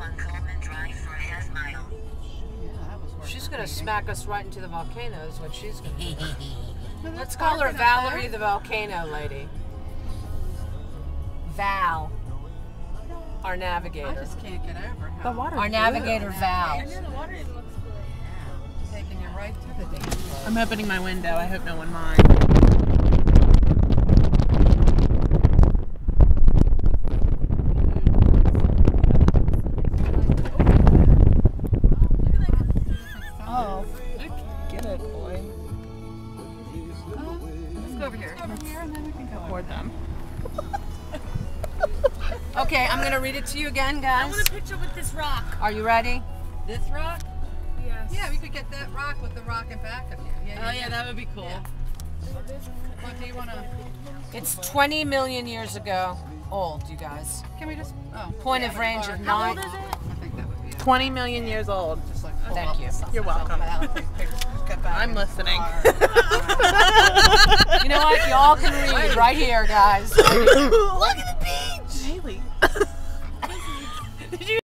on Coleman Drive for a half mile. She's gonna smack us right into the volcano is what she's gonna do. Let's call her Valerie the Volcano Lady. Val. Our navigator. I just can't get over how. The water. Our navigator Val. I know the water even looks blue. Taking you right through the damn place. I'm opening my window. I hope no one minds. Oh. Get it, boy. Let's go over here. Over here, and then we can go For them. Okay, I'm gonna read it to you again, I guys. want a picture with this rock. Are you ready? This rock? Yes. Yeah, we could get that rock with the rock in back of you. Oh yeah, that would be cool. Yeah. What do you want to? It's 20 million years ago old, you guys. Can we just? Oh. Point of range of How 9. old is it? I think that would be it. 20 million years old. Just like pull Thank up you. something You're welcome. out, take pictures, get back I'm in the listening. car. You know what? Y'all can read right here, guys. Look at the beach! Haley.